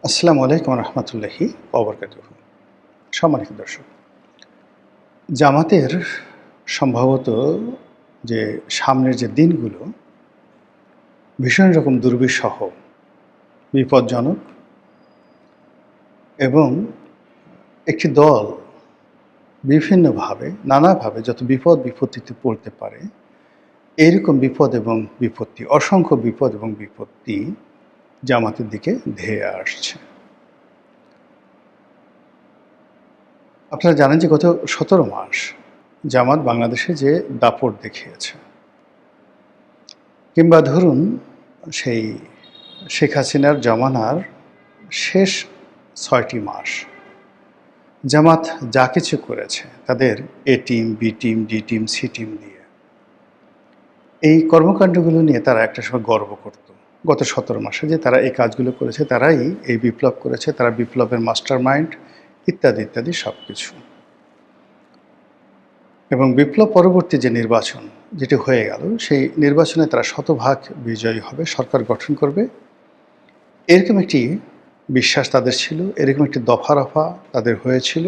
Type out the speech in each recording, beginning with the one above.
আসসালামু আলাইকুম রহমতুল্লাহি ওবরকাতুহু। সম্মানিত দর্শক, জামাতের সম্ভবত যে সামনের যে দিনগুলো ভীষণ রকম দুর্বিষহ, বিপজ্জনক এবং একটি দল বিভিন্নভাবে নানাভাবে যত বিপদ বিপত্তিতে পড়তে পারে, এইরকম বিপদ এবং বিপত্তি, অসংখ্য বিপদ এবং বিপত্তি জামাতের দিকে ধেয়ে আসছে। আপনারা জানেন যে গত ১৭ মাস জামাত বাংলাদেশে যে দাপট দেখিয়েছে, কিংবা ধরুন সেই শেখ হাসিনার জমানার শেষ ৬টি মাস জামাত যা কিছু করেছে তাদের A team, B team, D team, C team দিয়ে, এই কর্মকাণ্ডগুলো নিয়ে তারা একটা সময় গর্ব করত। গত ১৭ মাসে যে তারা এই কাজগুলো করেছে, তারাই এই বিপ্লব করেছে, তারা বিপ্লবের মাস্টার মাইন্ড, ইত্যাদি ইত্যাদি সব কিছু। এবং বিপ্লব পরবর্তী যে নির্বাচন যেটি হয়ে গেল, সেই নির্বাচনে তারা শতভাগ বিজয়ী হবে, সরকার গঠন করবে, এরকম একটি বিশ্বাস তাদের ছিল, এরকম একটি দফা রফা তাদের হয়েছিল,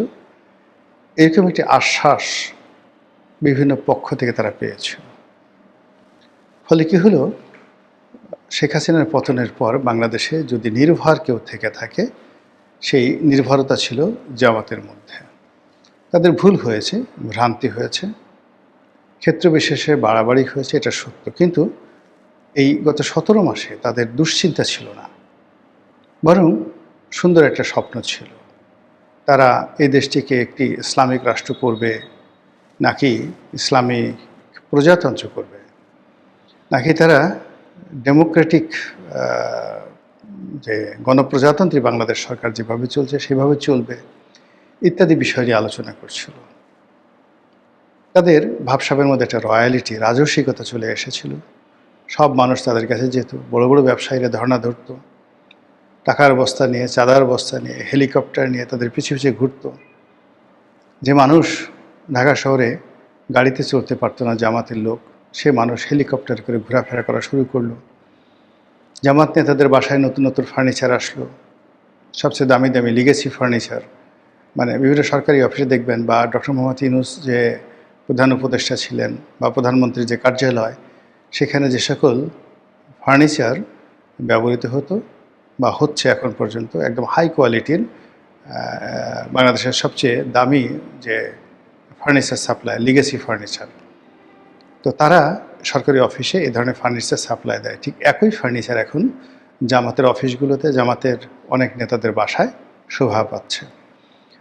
এরকম একটি আশ্বাস বিভিন্ন পক্ষ থেকে তারা পেয়েছিল। ফলে কী হলো, শেখ হাসিনার পতনের পর বাংলাদেশে যদি নির্ভর কেউ থেকে থাকে, সেই নির্ভরতা ছিল জামাতের মধ্যে। তাদের ভুল হয়েছে, ভ্রান্তি হয়েছে, ক্ষেত্রবিশেষে বাড়াবাড়ি হয়েছে, এটা সত্য। কিন্তু এই গত ১৭ মাসে তাদের দুশ্চিন্তা ছিল না, বরং সুন্দর একটা স্বপ্ন ছিল। তারা এই দেশটিকে একটি ইসলামিক রাষ্ট্র করবে, নাকি ইসলামিক প্রজাতন্ত্র করবে, নাকি তারা ডেমোক্রেটিক যে গণপ্রজাতন্ত্রী বাংলাদেশ সরকার যেভাবে চলছে সেভাবে চলবে, ইত্যাদি বিষয় নিয়ে আলোচনা করছিল। তাদের ভাবসাবের মধ্যে একটা রয়্যালিটি, রাজস্বিকতা চলে এসেছিল। সব মানুষ তাদের কাছে যেত, বড় বড় ব্যবসায়ীরা ধর্ণা ধরত, টাকার বস্তা নিয়ে, চাঁদার বস্তা নিয়ে, হেলিকপ্টার নিয়ে তাদের পিছু পিছু ঘুরত। যে মানুষ ঢাকা শহরে গাড়িতে চলতে পারতো না, জামাতের লোক, সে মানুষ হেলিকপ্টার করে ঘোরাফেরা করা শুরু করলো। জামাত নেতাদের বাসায় নতুন নতুন ফার্নিচার আসলো, সবচেয়ে দামি দামি লিগেসি ফার্নিচার। মানে বিভিন্ন সরকারি অফিসে দেখবেন, বা ডক্টর মোহাম্মদ ইউনূস যে প্রধান উপদেষ্টা ছিলেন, বা প্রধানমন্ত্রীর যে কার্যালয়, সেখানে যে সকল ফার্নিচার ব্যবহৃত হতো বা হচ্ছে এখন পর্যন্ত, একদম হাই কোয়ালিটির, বাংলাদেশের সবচেয়ে দামি যে ফার্নিচার সাপ্লাই, লিগেসি ফার্নিচার। তো তারা সরকারি অফিসে এই ধরনের ফার্নিচার সাপ্লাই দেয়। ঠিক একই ফার্নিচার এখন জামাতের অফিসগুলোতে, জামাতের অনেক নেতাদের বাসায় শোভা পাচ্ছে।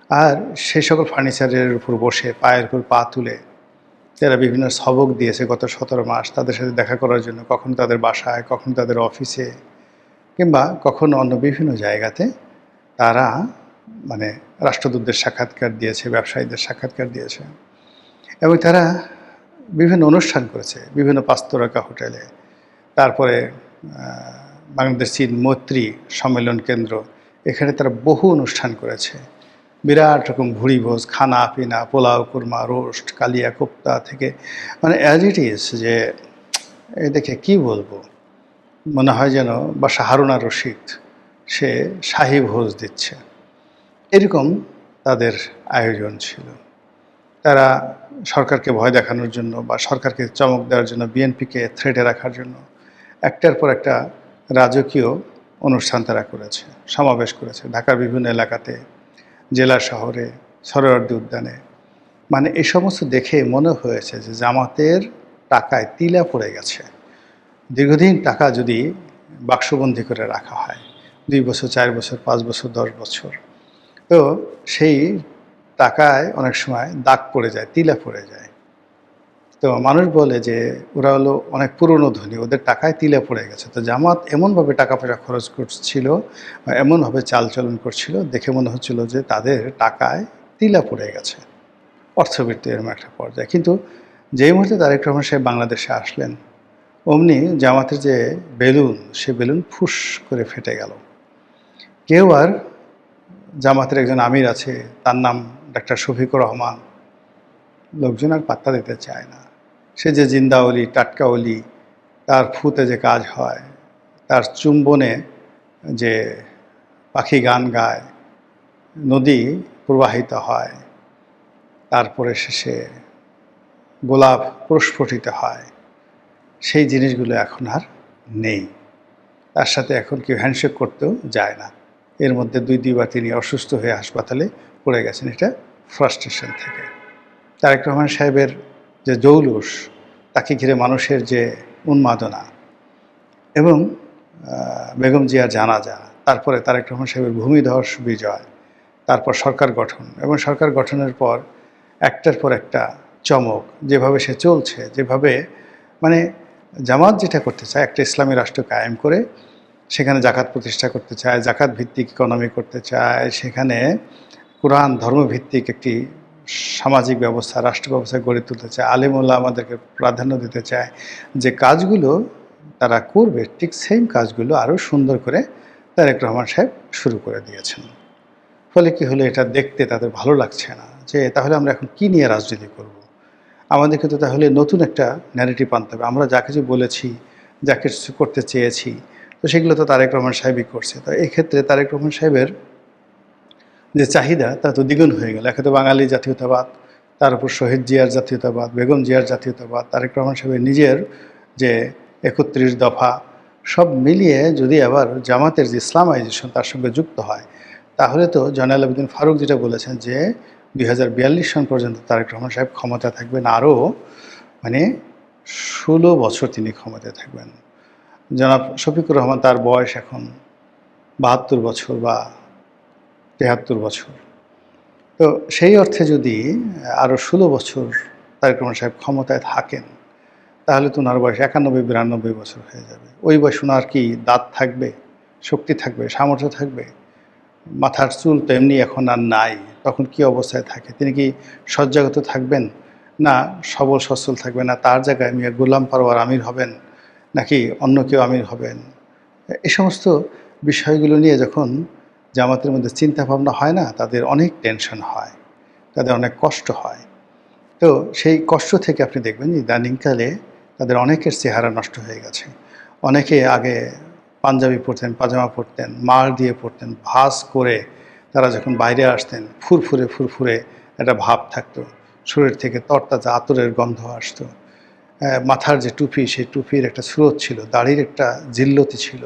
আর সেই সকল ফার্নিচারের উপর বসে, পায়ের উপর পা তুলে তারা বিভিন্ন সবক দিয়েছে গত ১৭ মাস তাদের সাথে দেখা করার জন্য, কখন তাদের বাসায়, কখন তাদের অফিসে, কিংবা কখনো অন্য বিভিন্ন জায়গাতে তারা মানে রাষ্ট্রদূতদের সাক্ষাৎকার দিয়েছে, ব্যবসায়ীদের সাক্ষাৎকার দিয়েছে। এবং তারা বিভিন্ন অনুষ্ঠান করেছে বিভিন্ন পাঁচতারকা হোটেলে। তারপরে বাংলাদেশ চীন মৈত্রী সম্মেলন কেন্দ্র, এখানে তারা বহু অনুষ্ঠান করেছে। বিরাট রকম ভুড়িভোজ, খানা পিনা, পোলাও, কুরমা, রোস্ট, কালিয়া কোপ্তা থেকে, মানে অ্যাজ ইট ইজ, যে এ দেখে কী বলবো, মনে হয় যেন বাসা হারুন আর রশিদ সে শাহী ভোজ দিচ্ছে, এরকম তাদের আয়োজন ছিল। তারা সরকারকে ভয় দেখানোর জন্য বা সরকারকে চমক দেওয়ার জন্য, বিএনপিকে থ্রেটে রাখার জন্য একটার পর একটা রাজকীয় অনুষ্ঠান তারা করেছে, সমাবেশ করেছে ঢাকার বিভিন্ন এলাকাতে, জেলা শহরে, সরোয়ার্দী উদ্যানে। মানে এই সমস্ত দেখে মনে হয়েছে যে জামাতের টাকায় তিলা পড়ে গেছে। দীর্ঘদিন টাকা যদি বাক্সবন্দি করে রাখা হয়, 2 বছর, 4 বছর, 5 বছর, 10 বছর, তো সেই টাকায় অনেক সময় দাগ পড়ে যায়, তিলা পড়ে যায়। তো মানুষ বলে যে ওরা হলো অনেক পুরনো ধনী, ওদের টাকায় তিলা পড়ে গেছে। তো জামাত এমনভাবে টাকা পয়সা খরচ করছিল, এমনভাবে চালচলন করছিল, দেখে মনে হচ্ছিল যে তাদের টাকায় তিলা পড়ে গেছে, অর্থবৃত্তি এরকম একটা পর্যায়ে। কিন্তু যেই মুহূর্তে তারেক রহমান সাহেব বাংলাদেশে আসলেন, অমনি জামাতের যে বেলুন, সে বেলুন ফুস করে ফেটে গেল। কেউ আর, জামাতের একজন আমির আছে, তার নাম ডাক্তার শফিকুর রহমান, লোকজন আর পাত্তা দিতে চায় না। সে যে জিন্দা অলি, টাটকা অলি, তার ফুতে যে কাজ হয়, তার চুম্বনে যে পাখি গান গায়, নদী প্রবাহিত হয়, তারপরে শেষে গোলাপ প্রস্ফুটিত হয়, সেই জিনিসগুলো এখন আর নেই। তার সাথে এখন কেউ হ্যান্ডশেক করতেও যায় না। এর মধ্যে দুইবার তিনি অসুস্থ হয়ে হাসপাতালে পড়ে গেছেন, এটা ফ্রাস্ট্রেশন থেকে। তারেক রহমান সাহেবের যে জৌলুস, তাকে ঘিরে মানুষের যে উন্মাদনা, এবং বেগম জিয়ার জানাজা, তারপরে তারেক রহমান সাহেবের ভূমিধস বিজয়, তারপর সরকার গঠন, এবং সরকার গঠনের পর একটার পর একটা চমক, যেভাবে সে চলছে, যেভাবে মানে জামাত যেটা করতে চায়, একটা ইসলামী রাষ্ট্র কায়েম করে সেখানে জাকাত প্রতিষ্ঠা করতে চায়, জাকাত ভিত্তিক ইকোনমি করতে চায়, সেখানে কোরআন ধর্মভিত্তিক একটি সামাজিক ব্যবস্থা, রাষ্ট্র ব্যবস্থা গড়ে তুলতে চায়, আলেমুল্লাহ আমাদেরকে প্রাধান্য দিতে চায়, যে কাজগুলো তারা করবে ঠিক সেম কাজগুলো আরও সুন্দর করে তারেক রহমান সাহেব শুরু করে দিয়েছেন। ফলে কি হলো, এটা দেখতে তাদের ভালো লাগছে না, যে তাহলে আমরা এখন কী নিয়ে রাজনীতি করব। আমাদেরকে তো তাহলে নতুন একটা ন্যারেটিভ আনতে হবে। আমরা যা কিছু বলেছি, যা কিছু করতে চেয়েছি, তো সেগুলো তো তারেক রহমান সাহেবই করছে। তো এই ক্ষেত্রে তারেক রহমান সাহেবের যে চাহিদা তা তো দ্বিগুণ হয়ে গেল। একে তো বাঙালি জাতীয়তাবাদ, তার উপর শহীদ জিয়ার জাতীয়তাবাদ, বেগম জিয়ার জাতীয়তাবাদ, তারেক রহমান সাহেবের নিজের যে ৩১ দফা, সব মিলিয়ে যদি আবার জামাতের যে ইসলামাইজেশন তার সঙ্গে যুক্ত হয়, তাহলে তো জয়নাল আবেদিন ফারুক যেটা বলেছেন যে ২০৪২ সন পর্যন্ত তারেক রহমান সাহেব ক্ষমতা থাকবেন, আরও ১৬ বছর তিনি ক্ষমতায় থাকবেন। জনাব শফিকুর রহমান, তার বয়স এখন ৭২ বছর বা ৭৩ বছর। তো সেই অর্থে যদি আরও ১৬ বছর তারেক রহমান সাহেব ক্ষমতায় থাকেন, তাহলে তো ওনার বয়স ৯১-৯২ বছর হয়ে যাবে। ওই বয়স ওনার কি দাঁত থাকবে, শক্তি থাকবে, সামর্থ্য থাকবে? মাথার চুল তো এমনি এখন আর নাই, তখন কি অবস্থায় থাকে? তিনি কি শয্যাগত থাকবেন, না সবল সচ্ছল থাকবেন, না তার জায়গায় মিয়া গোলাম পারওয়ার আমির হবেন, নাকি অন্য কেউ আমির হবেন? এই সমস্ত বিষয়গুলো নিয়ে যখন জামাতের মধ্যে চিন্তা ভাবনা হয় না, তাদের অনেক টেনশন হয়, তাদের অনেক কষ্ট হয়। তো সেই কষ্ট থেকে আপনি দেখবেন ইদানিংকালে তাদের অনেকের চেহারা নষ্ট হয়ে গেছে। অনেকে আগে পাঞ্জাবি পরতেন, পাজামা পরতেন, মার দিয়ে পরতেন, ভাঁজ করে তারা যখন বাইরে আসতেন ফুরফুরে ফুরফুরে একটা ভাব থাকতো, শরীর থেকে তরতাজা আতরের গন্ধ আসতো, মাথার যে টুপি, সেই টুপির একটা স্রোত ছিল, দাড়ির একটা জিল্লতি ছিল।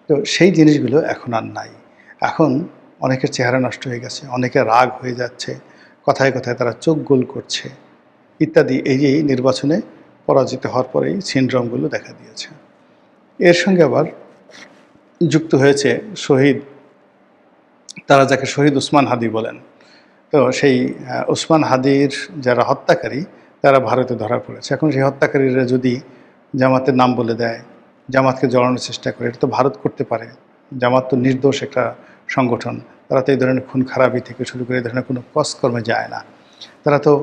তো সেই জিনিসগুলো এখন আর নাই। এখন অনেকের চেহারা নষ্ট হয়ে গেছে, অনেকের রাগ হয়ে যাচ্ছে, কথায় কথায় তারা চোখ গোল করছে ইত্যাদি। এই যে নির্বাচনে পরাজিত হওয়ার পরেই সিনড্রোমগুলো দেখা দিয়েছে। এর সঙ্গে আবার যুক্ত হয়েছে শহীদ, তারা যাকে শহীদ ওসমান হাদি বলেন। তো সেই ওসমান হাদির যারা হত্যাকারী, তারা ভারতে ধরা পড়েছে। এখন সেই হত্যাকারীরা যদি জামাতের নাম বলে দেয়, জামাতকে জড়ানোর চেষ্টা করে, এটা তো ভারত করতে পারে। জামাত তো নির্দোষ একটা সংগঠন, তারা তো এই ধরনের খুন খারাপি থেকে শুরু করে এই ধরনের কোনো কর্মে যায় না। তারা তো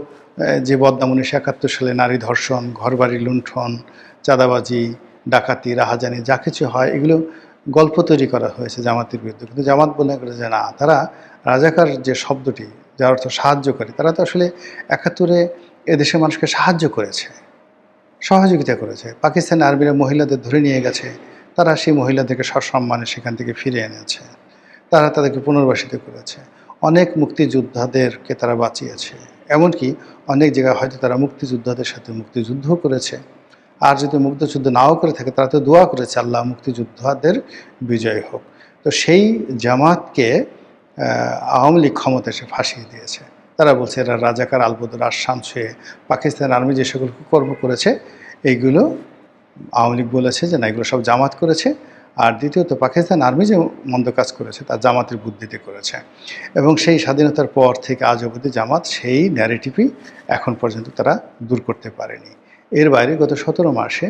যে বদনাম ১৯৭১ সালে নারী ধর্ষণ, ঘরবাড়ি লুণ্ঠন, চাঁদাবাজি, ডাকাতি, রাহাজানি যা কিছু হয়, এগুলো গল্প তৈরি করা হয়েছে জামাতের বিরুদ্ধে। কিন্তু জামাত বলে করে যে না, তারা রাজাকার যে শব্দটি, যার অর্থ সাহায্যকারী, তারা তো আসলে ৭১-এ এদেশের মানুষকে সাহায্য করেছে, সহযোগিতা করেছে। পাকিস্তানি আর্মিরা মহিলাদের ধরে নিয়ে গেছে, তারা সেই মহিলাদেরকে সসম্মানে সেখান থেকে ফিরে এনেছে, তারা তাদেরকে পুনর্বাসিত করেছে, অনেক মুক্তিযোদ্ধাদেরকে তারা বাঁচিয়েছে। এমনকি অনেক জায়গায় হয়তো তারা মুক্তিযোদ্ধাদের সাথে মুক্তিযুদ্ধও করেছে। আর যদি মুক্তিযুদ্ধ নাও করে থাকে, তারা তো দোয়া করেছে আল্লাহ মুক্তিযোদ্ধাদের বিজয় হোক। তো সেই জামাতকে আওয়ামী লীগ ক্ষমতা এসে ফাঁসিয়ে দিয়েছে। তারা বলছে এরা রাজাকার, আলবদর, আসাম ছুঁয়ে পাকিস্তান আর্মি যে সকল কর্ম করেছে, এইগুলো আওয়ামী লীগ বলেছে যে না, এগুলো সব জামাত করেছে। আর দ্বিতীয়ত পাকিস্তান আর্মি যে মন্দ কাজ করেছে তা জামাতের বুদ্ধিতে করেছে। এবং সেই স্বাধীনতার পর থেকে আজ অবধি জামাত সেই ন্যারেটিভই এখন পর্যন্ত তারা দূর করতে পারেনি। এর বাইরে গত ১৭ মাসে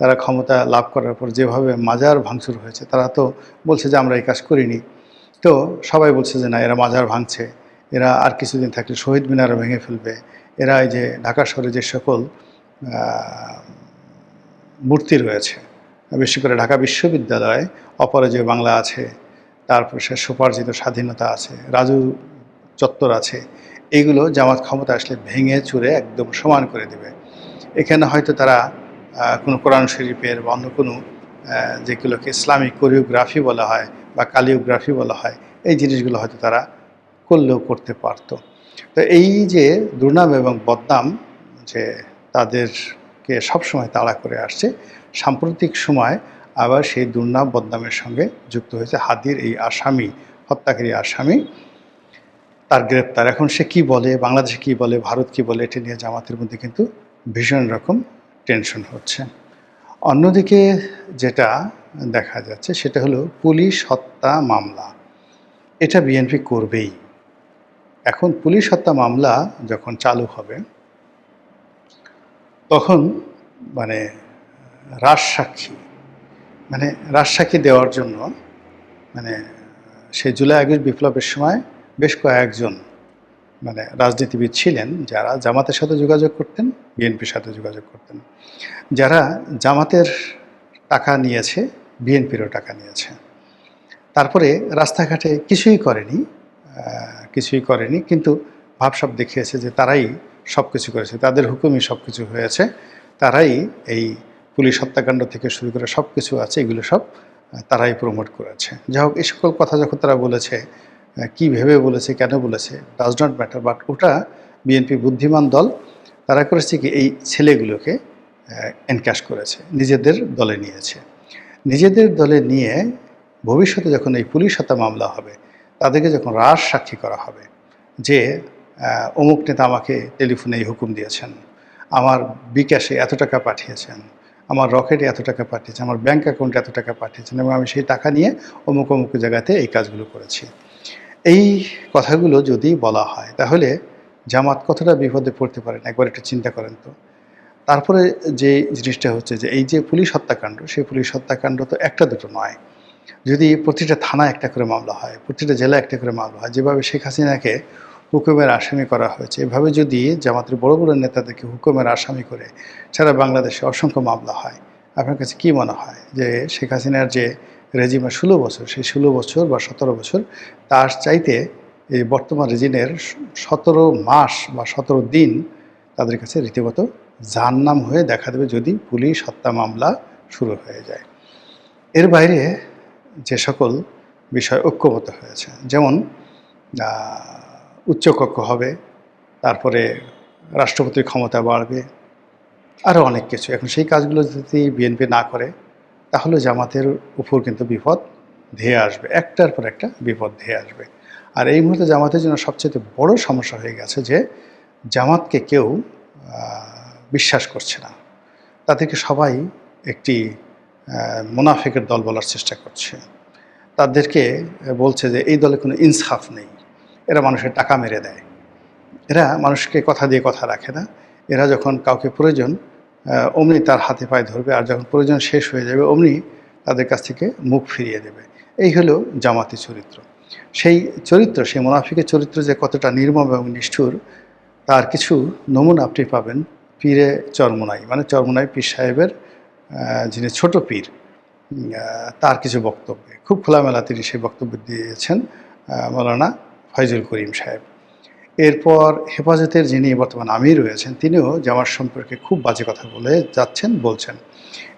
তারা ক্ষমতা লাভ করার পর যেভাবে মাজার ভাঙচুর হয়েছে, তারা তো বলছে যে আমরা এই কাজ করিনি। তো সবাই বলছে যে না, এরা মাজার ভাঙছে, এরা আর কিছুদিন থাকলে শহীদ মিনারও ভেঙে ফেলবে, এরা এই যে ঢাকা শহরে যে সকল মূর্তি রয়েছে, বিশেষ করে ঢাকা বিশ্ববিদ্যালয়ে অপরাজেয় বাংলা আছে, তারপর সে স্বোপার্জিত স্বাধীনতা আছে, রাজু চত্বর আছে, এইগুলো জামাত ক্ষমতা আসলে ভেঙে চুরে একদম সমান করে দেবে। এখানে হয়তো তারা কোনো কোরআন শরীফের বা অন্য কোনো যেগুলোকে ইসলামিক কোরিওগ্রাফি বলা হয়, বা কালিওগ্রাফি বলা হয়, এই জিনিসগুলো হয়তো তারা করলেও করতে পারত। তো এই যে দুর্নাম এবং বদনাম যে তাদেরকে সবসময় তাড়া করে আসছে, সাম্প্রতিক সময় আবার সেই দুর্নাম বদনামের সঙ্গে যুক্ত হয়েছে হাদির এই আসামি, হত্যাকারী আসামি, তার গ্রেপ্তার। এখন সে কি বলে, বাংলাদেশে কি বলে, ভারত কি বলে, এটা নিয়ে জামাতের মধ্যে কিন্তু ভীষণ রকম টেনশন হচ্ছে। অন্যদিকে যেটা দেখা যাচ্ছে সেটা হলো পুলিশ হত্যা মামলা, এটা বিএনপি করবেই। এখন পুলিশ হত্যা মামলা যখন চালু হবে তখন মানে রাজসাক্ষী রাজসাক্ষী দেওয়ার জন্য সেই জুলাই আগস্ট বিপ্লবের সময় বেশ কয়েকজন রাজনীতিবিদ ছিলেন যারা জামাতের সাথে যোগাযোগ করতেন, বিএনপির সাথে যোগাযোগ করতেন। যারা জামাতের টাকা নিয়েছে, বিএনপিরও টাকা নিয়েছে, তারপরে রাস্তাঘাটে কিছুই করেনি, কিন্তু ভাবসাব দেখিয়েছে যে তারাই সব কিছু করেছে, তাদের হুকুমই সব কিছু হয়েছে, তারাই এই পুলিশ হত্যাকাণ্ড থেকে শুরু করে সব কিছু আছে, এগুলো সব তারাই প্রমোট করেছে। যাই হোক, এই সকল কথা যখন তারা বলেছে, কি ভেবে বলেছে, কেন বলেছে, ডাজ নট ম্যাটার, বাট ওটা বিএনপি বুদ্ধিমান দল, তারা করেছে কি এই ছেলেগুলোকে এনক্যাশ করেছে, নিজেদের দলে নিয়েছে। নিজেদের দলে নিয়ে ভবিষ্যতে যখন এই পুলিশ হত্যা মামলা হবে, তাদেরকে যখন রাজসাক্ষী করা হবে যে অমুক নেতা আমাকে টেলিফোনে এই হুকুম দিয়েছেন, আমার বিকাশে এত টাকা পাঠিয়েছেন, আমার রকেটে এত টাকা পাঠিয়েছেন, আমার ব্যাঙ্ক অ্যাকাউন্টে এত টাকা পাঠিয়েছেন, এবং আমি সেই টাকা নিয়ে অমুক অমুক জায়গাতে এই কাজগুলো করেছি, এই কথাগুলো যদি বলা হয় তাহলে জামাত কতটা বিপদে পড়তে পারেন একবার একটু চিন্তা করেন তো। তারপরে যে জিনিসটা হচ্ছে যে এই যে পুলিশ হত্যাকাণ্ড, সেই পুলিশ হত্যাকাণ্ড তো একটা দুটো নয়, যদি প্রতিটা থানায় একটা করে মামলা হয়, প্রতিটা জেলায় একটা করে মামলা হয়, যেভাবে শেখ হাসিনাকে হুকুমের আসামি করা হয়েছে, এভাবে যদি জামাতের বড় বড় নেতাদেরকে হুকুমের আসামি করে সারা বাংলাদেশে অসংখ্য মামলা হয়, আপনার কাছে কি মনে হয় যে শেখ হাসিনার যে রেজিমের 16 বছর, সেই 16 বছর বা 17 বছর, তার চাইতে এই বর্তমান রেজিমের 17 মাস বা 17 দিন তাদের কাছে রীতিমতো জাহান্নাম হয়ে দেখা দেবে যদি পুলিশ হত্যা মামলা শুরু হয়ে যায়। এর বাইরে যে সকল বিষয় ঐক্যমত হয়েছে, যেমন উচ্চকক্ষ হবে, তারপরে রাষ্ট্রপতির ক্ষমতা বাড়বে, আরও অনেক কিছু। এখন সেই কাজগুলো যদি বিএনপি না করে তাহলে জামাতের উপর কিন্তু বিপদ ধেয়ে আসবে, একটার পর একটা বিপদ ধেয়ে আসবে। আর এই মুহূর্তে জামাতের জন্য সবচেয়ে বড় সমস্যা হয়ে গেছে যে জামাতকে কেউ বিশ্বাস করছে না, তাদেরকে সবাই একটি মুনাফিকের দল বলার চেষ্টা করছে, তাদেরকে বলছে যে এই দলে কোনো ইনসাফ নেই, এরা মানুষের টাকা মেরে দেয়, এরা মানুষকে কথা দিয়ে কথা রাখে না, এরা যখন কাউকে প্রয়োজন অমনি তার হাতে পায়ে ধরবে, আর যখন প্রয়োজন শেষ হয়ে যাবে অমনি তাদের কাছ থেকে মুখ ফিরিয়ে দেবে। এই হলো জামাতি চরিত্র। সেই চরিত্র, সেই মুনাফিকের চরিত্র যে কতটা নির্মম এবং নিষ্ঠুর তার কিছু নমুনা আপনি পাবেন পীরে চরমোনাই, চরমোনাই পীর সাহেবের যিনি ছোট পীর, তার কিছু বক্তব্যে খুব খোলামেলা তিনি সেই বক্তব্য দিয়েছেন মৌলানা ফয়জুল করিম সাহেব। এরপর হেফাজতের যিনি বর্তমান আমির রয়েছেন, তিনিও জামাত সম্পর্কে খুব বাজে কথা বলছেন।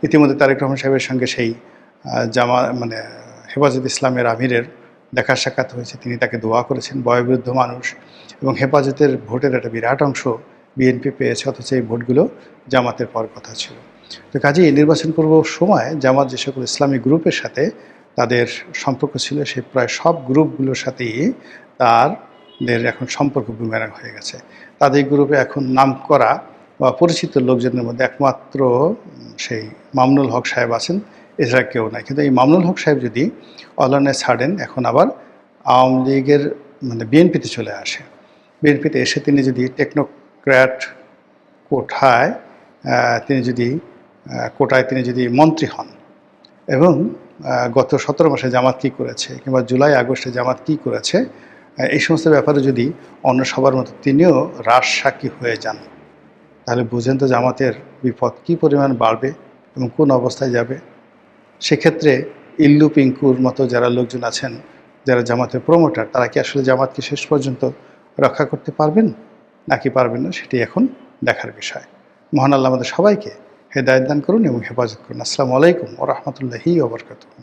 ইতিমধ্যে তারেক রহমান সাহেবের সঙ্গে সেই হেফাজত ইসলামের আমিরের দেখা সাক্ষাৎ হয়েছে, তিনি তাকে দোয়া করেছেন, বয়োবৃদ্ধ মানুষ, এবং হেফাজতের ভোটের একটা বিরাট অংশ বিএনপি পেয়েছে, অথচ এই ভোটগুলো জামাতের পাওয়ার কথা ছিল। তো কাজেই নির্বাচন পূর্ব সময় জামাত যে সকল ইসলামী গ্রুপের সাথে তাদের সম্পর্ক ছিল, সেই প্রায় সব গ্রুপগুলোর সাথেই তাদের এখন সম্পর্ক বুমেরাং হয়ে গেছে। তাদের গ্রুপে এখন নাম করা বা পরিচিত লোকজনের মধ্যে একমাত্র সেই মামুনুল হক সাহেব আছেন, এছাড়া কেউ নাই। কিন্তু এই মামুনুল হক সাহেব যদি অলনে ছাড়েন, এখন আবার আওয়ামী লীগের বিএনপিতে চলে আসে, বিএনপিতে এসে তিনি যদি টেকনোক্র্যাট কোটায় তিনি যদি মন্ত্রী হন, এবং গত 17 মাসে জামাত কী করেছে কিংবা জুলাই আগস্টে জামাত কী করেছে, এই সমস্ত ব্যাপারে যদি অন্য সবার মতো তিনিও রাজসাক্ষী হয়ে যান, তাহলে বুঝেন তো জামাতের বিপদ কী পরিমাণ বাড়বে এবং কোন অবস্থায় যাবে। সেক্ষেত্রে ইল্লু পিঙ্কুর মতো যারা লোকজন আছেন, যারা জামাতের প্রমোটার, তারা কি আসলে জামাতকে শেষ পর্যন্ত রক্ষা করতে পারবেন নাকি পারবেন না, সেটি এখন দেখার বিষয়। মহান আল্লাহ আমাদের সবাইকে হেদায়েত দান করুন এবং হেফাজত করুন। আসসালামু আলাইকুম ওয়া রাহমাতুল্লাহি ওয়া বারাকাতুহু।